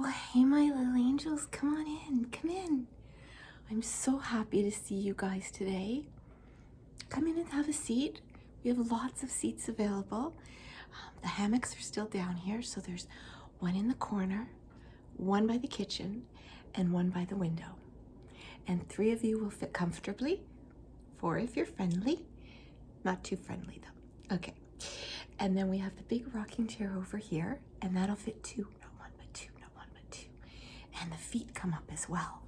Well, hey, my little angels, come on in, come in. I'm so happy to see you guys today. Come in and have a seat. We have lots of seats available. The hammocks are still down here, so there's one in the corner, one by the kitchen, and one by the window. And 3 of you will fit comfortably, 4 if you're friendly. Not too friendly though. Okay. And then we have the big rocking chair over here, and that'll fit 2. Not 1, but 2, not 1, but 2. And the feet come up as well.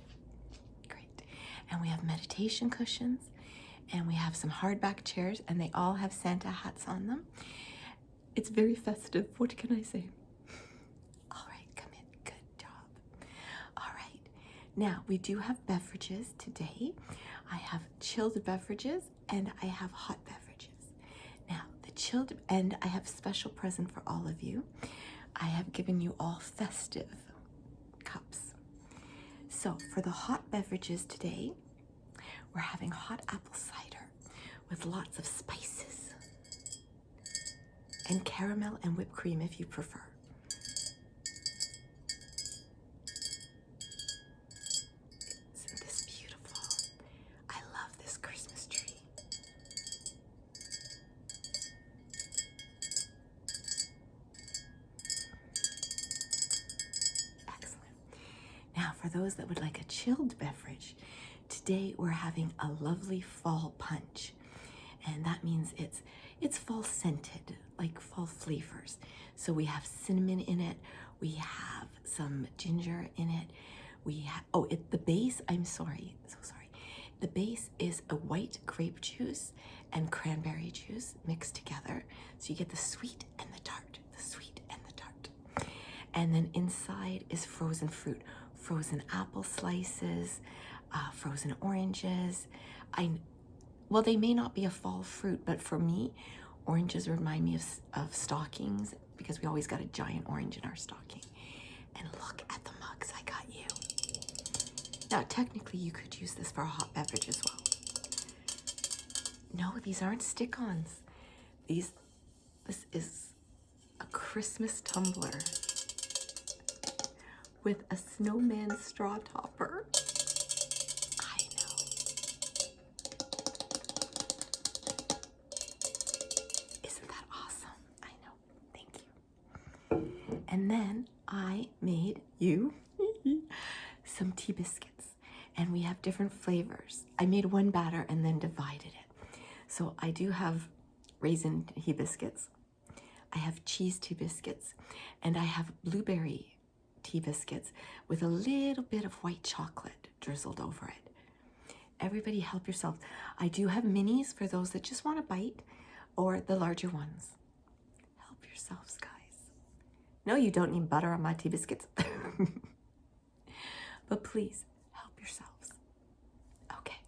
Great. And we have meditation cushions, and we have some hardback chairs, and they all have Santa hats on them. It's very festive. What can I say? All right, come in. Good job. All right. Now, we do have beverages today. I have chilled beverages, and I have hot beverages. Now, the chilled, and I have a special present for all of you. I have given you all festive cups. So, for the hot beverages today, we're having hot apple cider with lots of spices and caramel and whipped cream if you prefer. Isn't this beautiful? I love this Christmas tree. Excellent. Now, for those that would like a chilled beverage, today we're having a lovely fall punch, and that means it's fall scented, like fall flavors. So we have cinnamon in it, we have some ginger in it, we have the base, I'm sorry, so sorry. The base is a white grape juice and cranberry juice mixed together. So you get the sweet and the tart, the sweet and the tart. And then inside is frozen fruit, frozen apple slices, frozen oranges. Well, they may not be a fall fruit, but for me, oranges remind me of stockings because we always got a giant orange in our stocking. And look at the mugs I got you. Now, technically, you could use this for a hot beverage as well. No, these aren't stick-ons. This is a Christmas tumbler with a snowman straw topper. I know. Isn't that awesome? I know. Thank you. And then I made you some tea biscuits. And we have different flavors. I made one batter and then divided it. So I do have raisin tea biscuits. I have cheese tea biscuits. And I have blueberry tea biscuits with a little bit of white chocolate drizzled over it. Everybody help yourself. I do have minis for those that just want to bite, or the larger ones. Help yourselves, guys. No, you don't need butter on my tea biscuits. But please, help yourselves. Okay,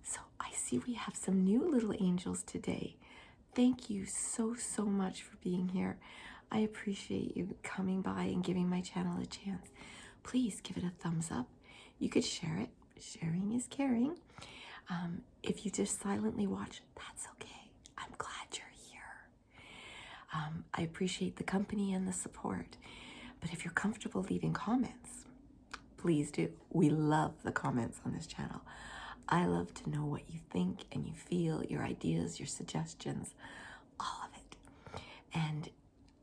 so I see we have some new little angels today. Thank you so much for being here. I appreciate you coming by and giving my channel a chance. Please give it a thumbs up. You could share it. Sharing is caring. If you just silently watch, that's okay. I'm glad you're here. I appreciate the company and the support. But if you're comfortable leaving comments, please do. We love the comments on this channel. I love to know what you think and you feel, your ideas, your suggestions, all of it. And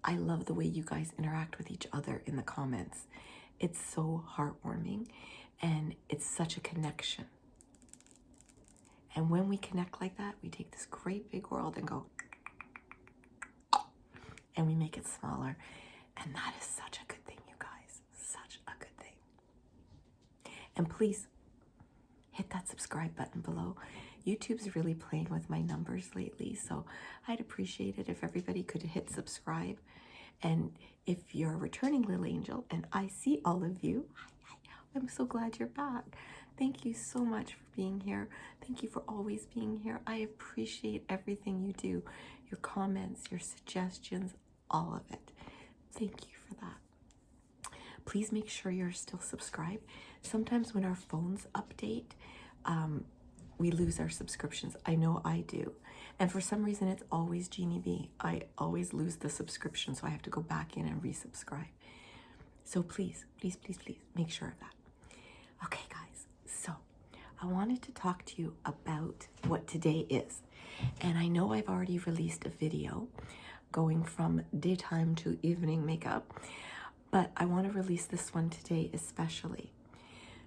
I love the way you guys interact with each other in the comments. It's so heartwarming and it's such a connection. And when we connect like that, we take this great big world and go, and we make it smaller. And that is such a good thing, you guys. Such a good thing. And please hit that subscribe button below. YouTube's really playing with my numbers lately, so I'd appreciate it if everybody could hit subscribe. And if you're a returning little angel and I see all of you, I'm so glad you're back. Thank you so much for being here. Thank you for always being here. I appreciate everything you do, your comments, your suggestions, all of it. Thank you for that. Please make sure you're still subscribed. Sometimes when our phones update, we lose our subscriptions. I know I do. And for some reason, it's always Genie B. I always lose the subscription, so I have to go back in and resubscribe. So please, please, please, please make sure of that. Okay, guys, so I wanted to talk to you about what today is. And I know I've already released a video going from daytime to evening makeup, but I want to release this one today especially.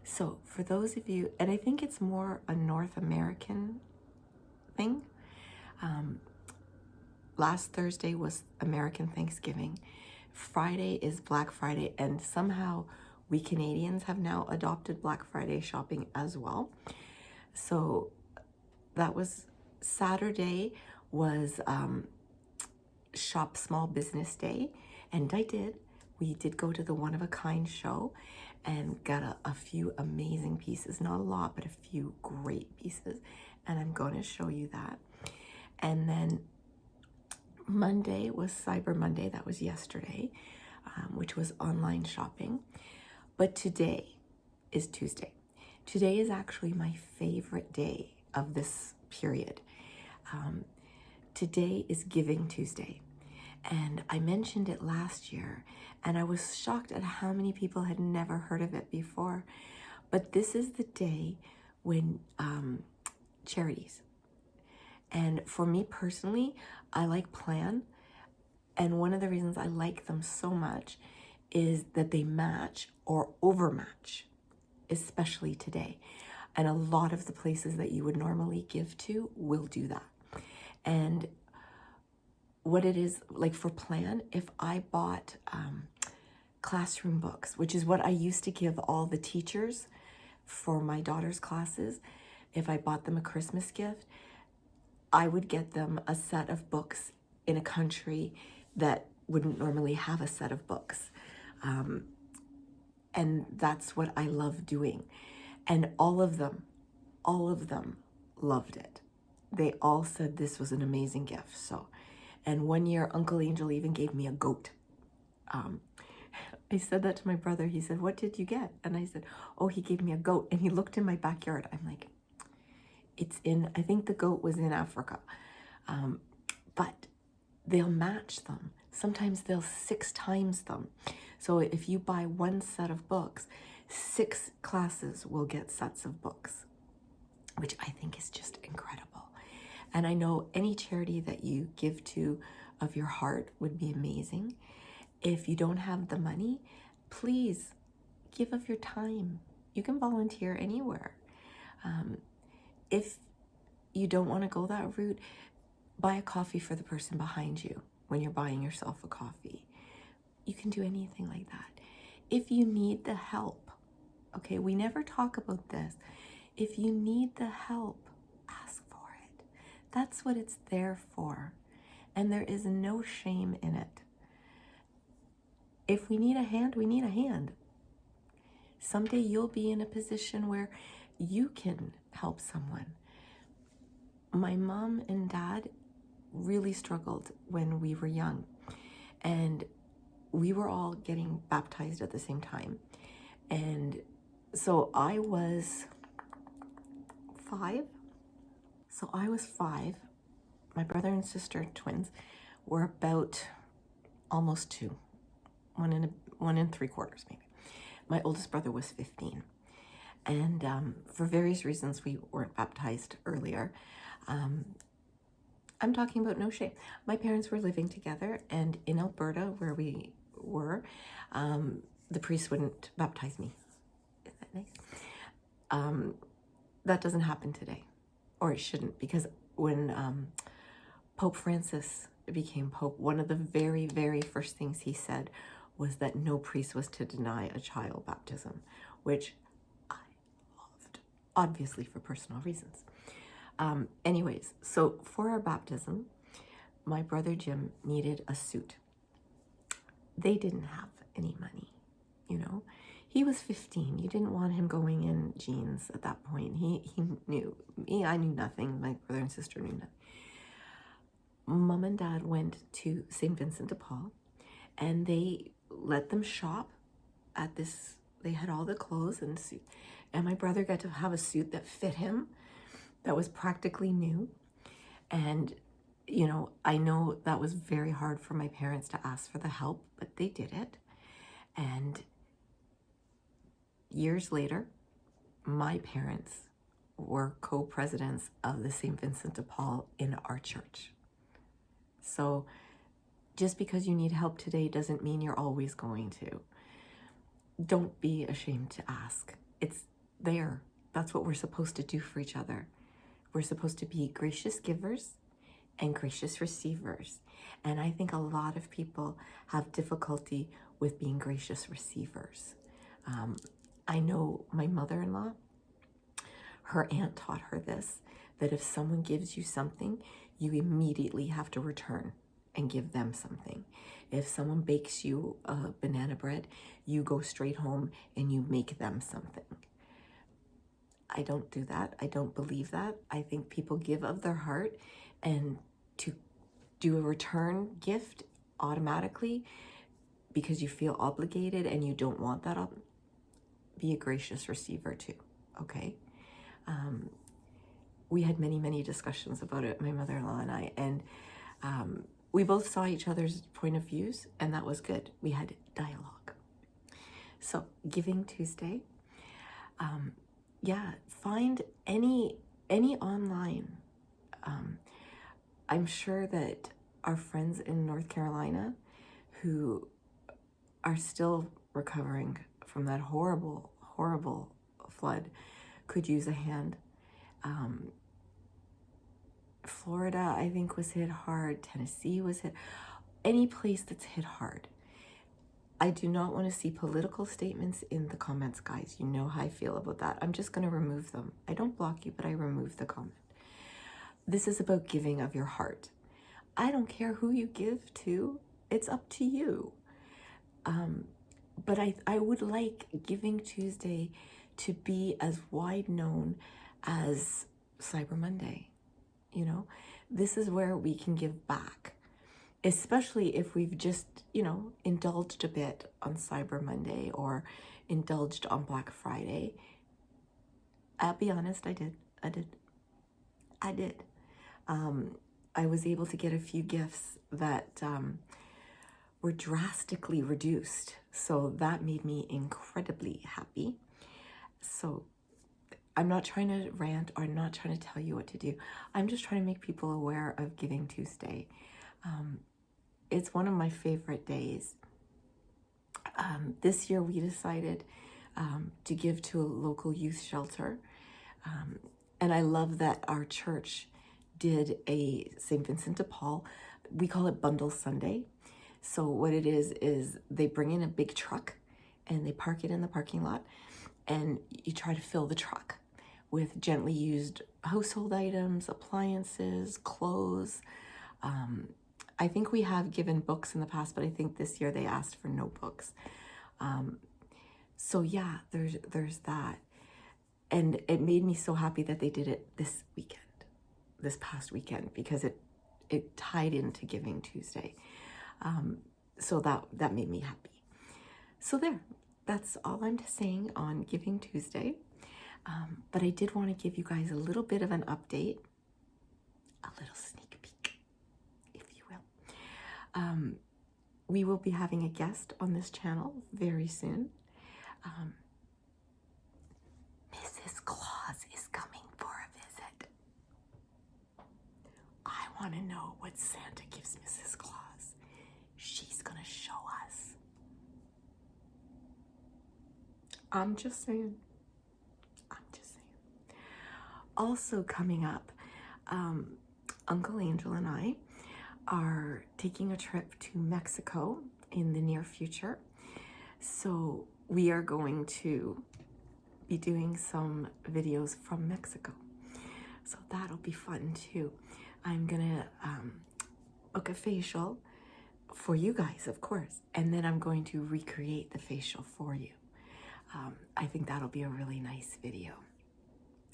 So for those of you, and I think it's more a North American thing. Last Thursday was American Thanksgiving. Friday is Black Friday, and somehow we Canadians have now adopted Black Friday shopping as well. So that was Saturday was Shop Small Business Day, and we did go to the One of a Kind show and got a few amazing pieces, not a lot, but a few great pieces, and I'm going to show you that. And then Monday was Cyber Monday, that was yesterday, which was online shopping. But today is Tuesday. Today is actually my favorite day of this period. Today is Giving Tuesday. And I mentioned it last year, and I was shocked at how many people had never heard of it before. But this is the day when charities. And for me personally, I like Plan. And one of the reasons I like them so much is that they match or overmatch, especially today. And a lot of the places that you would normally give to will do that. And what it is, like for Plan, if I bought classroom books, which is what I used to give all the teachers for my daughter's classes, if I bought them a Christmas gift, I would get them a set of books in a country that wouldn't normally have a set of books. And that's what I love doing. And all of them loved it. They all said this was an amazing gift. So, and one year Uncle Angel even gave me a goat. I said that to my brother. He said, "What did you get?" And I said, "Oh, he gave me a goat." And he looked in my backyard. I'm like, I think the goat was in Africa. But they'll match them. Sometimes they'll 6 times them. So if you buy one set of books, 6 classes will get sets of books, which I think is just incredible. And I know any charity that you give to of your heart would be amazing. If you don't have the money, please give of your time. You can volunteer anywhere. If you don't want to go that route, buy a coffee for the person behind you when you're buying yourself a coffee. You can do anything like that. If you need the help, okay, we never talk about this. If you need the help, ask for it. That's what it's there for. And there is no shame in it. If we need a hand, we need a hand. Someday you'll be in a position where you can help someone. My mom and dad really struggled when we were young, and we were all getting baptized at the same time. And so I was 5. My brother and sister, twins, were about almost 2, 1 and 3/4 maybe. My oldest brother was 15. And for various reasons, we weren't baptized earlier. I'm talking about no shame. My parents were living together, and in Alberta, where we were, the priest wouldn't baptize me. Is that nice? That doesn't happen today, or it shouldn't, because when Pope Francis became Pope, one of the very, very first things he said was that no priest was to deny a child baptism, which I loved, obviously for personal reasons. Anyways, so for our baptism, my brother Jim needed a suit. They didn't have any money, you know. He was 15. You didn't want him going in jeans at that point. He knew. Me, I knew nothing. My brother and sister knew nothing. Mom and Dad went to St. Vincent de Paul, and they let them shop at this. They had all the clothes and suit. And my brother got to have a suit that fit him, that was practically new. And, you know, I know that was very hard for my parents to ask for the help, but they did it. And years later, my parents were co-presidents of the St. Vincent de Paul in our church. So just because you need help today doesn't mean you're always going to. Don't be ashamed to ask. It's there. That's what we're supposed to do for each other. We're supposed to be gracious givers and gracious receivers. And I think a lot of people have difficulty with being gracious receivers. I know my mother-in-law, her aunt taught her this, that if someone gives you something, you immediately have to return and give them something. If someone bakes you a banana bread, you go straight home and you make them something. I don't do that. I don't believe that. I think people give of their heart, and to do a return gift automatically because you feel obligated and you don't want that, be a gracious receiver too, okay? We had many discussions about it, my mother-in-law and I, and we both saw each other's point of views, and that was good. We had dialogue. So Giving Tuesday, yeah, find any online. I'm sure that our friends in North Carolina who are still recovering from that horrible flood could use a hand. Florida, I think, was hit hard. Tennessee was hit. Any place that's hit hard. I do not want to see political statements in the comments, guys. You know how I feel about that. I'm just going to remove them. I don't block you, but I remove the comment. This is about giving of your heart. I don't care who you give to. It's up to you. But I would like Giving Tuesday to be as wide known as Cyber Monday. You know, this is where we can give back, especially if we've just, you know, indulged a bit on Cyber Monday or indulged on Black Friday. I'll be honest, I did. I was able to get a few gifts that were drastically reduced. So that made me incredibly happy. So I'm not trying to rant or I'm not trying to tell you what to do. I'm just trying to make people aware of Giving Tuesday. It's one of my favorite days. This year we decided to give to a local youth shelter. And I love that our church did a St. Vincent de Paul. We call it Bundle Sunday. So what it is they bring in a big truck and they park it in the parking lot, and you try to fill the truck with gently used household items, appliances, clothes. I think we have given books in the past, but I think this year they asked for notebooks. So yeah, there's that. And it made me so happy that they did it this past weekend, because it tied into Giving Tuesday. So that made me happy. So that's all I'm saying on Giving Tuesday. But I did want to give you guys a little bit of an update, a little sneak peek, if you will. We will be having a guest on this channel very soon. Mrs. Claus is coming for a visit. I want to know what Santa gives Mrs. Claus. She's going to show us. I'm just saying. Also coming up, Uncle Angel and I are taking a trip to Mexico in the near future. So we are going to be doing some videos from Mexico. So that'll be fun too. I'm gonna book a facial for you guys, of course, and then I'm going to recreate the facial for you. I think that'll be a really nice video,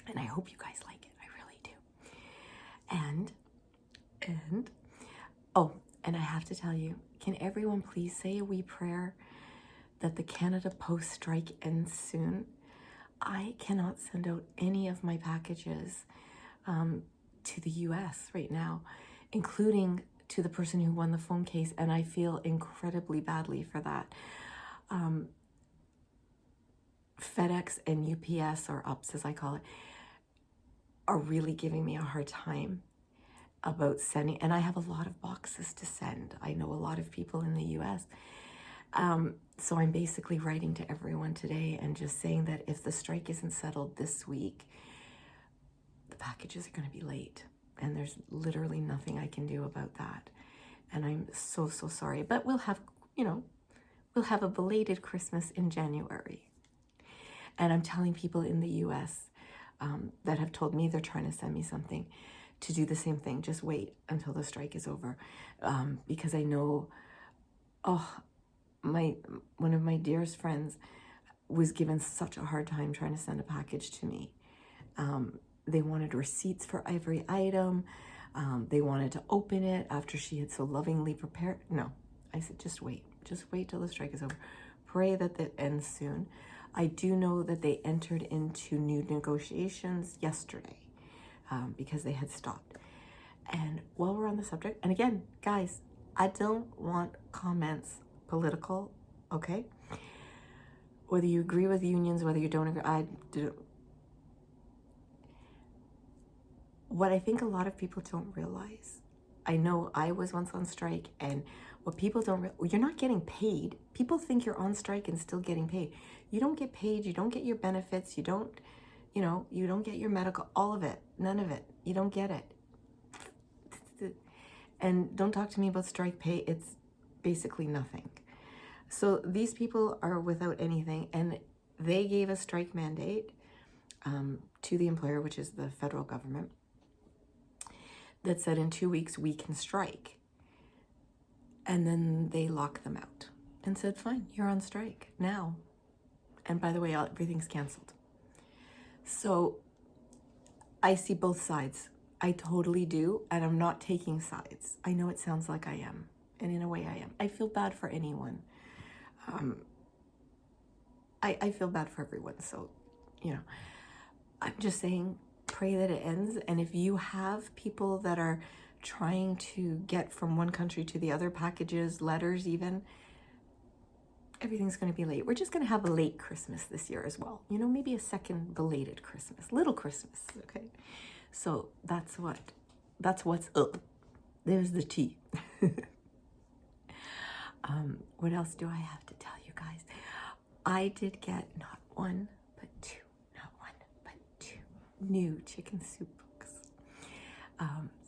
and I hope you guys like it. I really do. And oh, and I have to tell you, can everyone please say a wee prayer that the Canada Post strike ends soon? I cannot send out any of my packages to the US right now, including to the person who won the phone case, and I feel incredibly badly for that. FedEx and UPS, or UPS as I call it, are really giving me a hard time about sending, and I have a lot of boxes to send. I know a lot of people in the US. So I'm basically writing to everyone today and just saying that if the strike isn't settled this week, the packages are going to be late. And there's literally nothing I can do about that. And I'm so, so sorry. But we'll have, we'll have a belated Christmas in January. And I'm telling people in the US that have told me they're trying to send me something to do the same thing. Just wait until the strike is over. Because I know, one of my dearest friends was given such a hard time trying to send a package to me. They wanted receipts for every item. They wanted to open it after she had so lovingly prepared. No, I said, just wait till the strike is over. Pray that it ends soon. I do know that they entered into new negotiations yesterday because they had stopped. And while we're on the subject, and again, guys, I don't want comments political, okay? Whether you agree with unions, whether you don't agree, what I think a lot of people don't realize, I know I was once on strike, and what people don't realize, you're not getting paid. People think you're on strike and still getting paid. You don't get paid, you don't get your benefits, you don't get your medical, all of it, none of it. You don't get it. And don't talk to me about strike pay, it's basically nothing. So these people are without anything, and they gave a strike mandate to the employer, which is the federal government, that said in 2 weeks we can strike. And then they locked them out and said, fine, you're on strike now. And by the way, everything's canceled. So I see both sides. I totally do, and I'm not taking sides. I know it sounds like I am, and in a way I am. I feel bad for anyone. I feel bad for everyone, so, I'm just saying, pray that it ends. And if you have people that are trying to get from one country to the other, packages, letters even, everything's going to be late. We're just going to have a late Christmas this year as well. Maybe a second belated Christmas, little Christmas, okay? So that's what's up. There's the tea. What else do I have to tell you guys? I did get not one, but two new chicken soup books.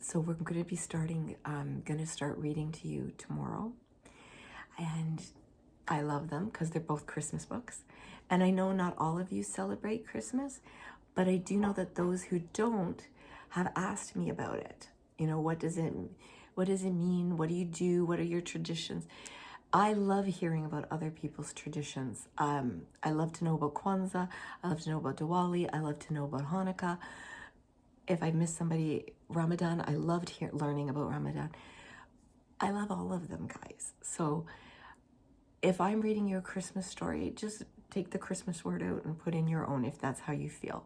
So we're going to be starting, I'm going to start reading to you tomorrow. And I love them because they're both Christmas books. And I know not all of you celebrate Christmas, but I do know that those who don't have asked me about it. What does it mean? What do you do? What are your traditions? I love hearing about other people's traditions. I love to know about Kwanzaa. I love to know about Diwali. I love to know about Hanukkah. If I miss somebody, Ramadan, I loved learning about Ramadan. I love all of them, guys. So if I'm reading you a Christmas story, just take the Christmas word out and put in your own if that's how you feel.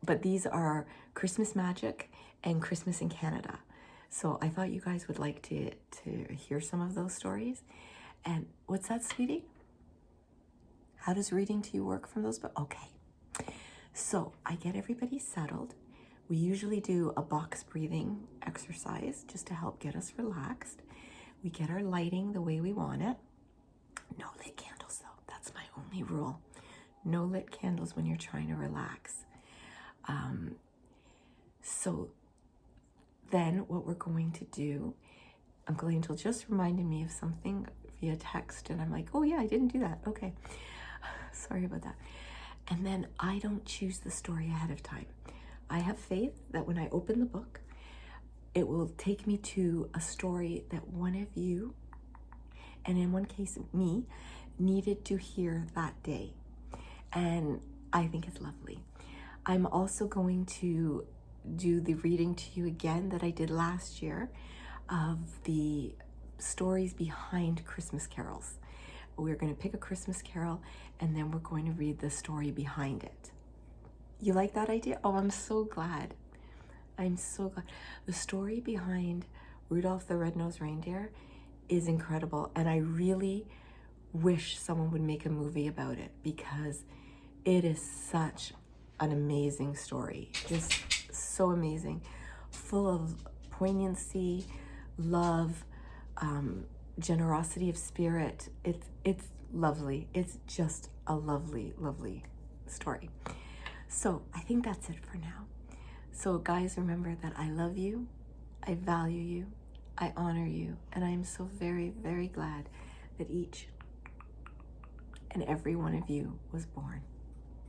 But these are Christmas Magic and Christmas in Canada. So I thought you guys would like to hear some of those stories. And what's that, sweetie? How does reading to you work from those books? Okay. So I get everybody settled. We usually do a box breathing exercise just to help get us relaxed. We get our lighting the way we want it. No lit candles though. That's my only rule. No lit candles when you're trying to relax. So then what we're going to do, Uncle Angel just reminded me of something via text, and I'm like, oh yeah, I didn't do that. Okay. Sorry about that. And then I don't choose the story ahead of time. I have faith that when I open the book, it will take me to a story that one of you, and in one case me, needed to hear that day. And I think it's lovely. I'm also going to do the reading to you again that I did last year of the stories behind Christmas carols. We're going to pick a Christmas carol and then we're going to read the story behind it. You like that idea? Oh, I'm so glad. I'm so glad. The story behind Rudolph the Red-Nosed Reindeer is incredible, and I really wish someone would make a movie about it because It is such an amazing story. It's so amazing, full of poignancy, love, generosity of spirit. It's lovely. It's just a lovely, lovely story. So I think that's it for now. So guys, remember that I love you, I value you, I honor you, and I am so very, very glad that each and every one of you was born.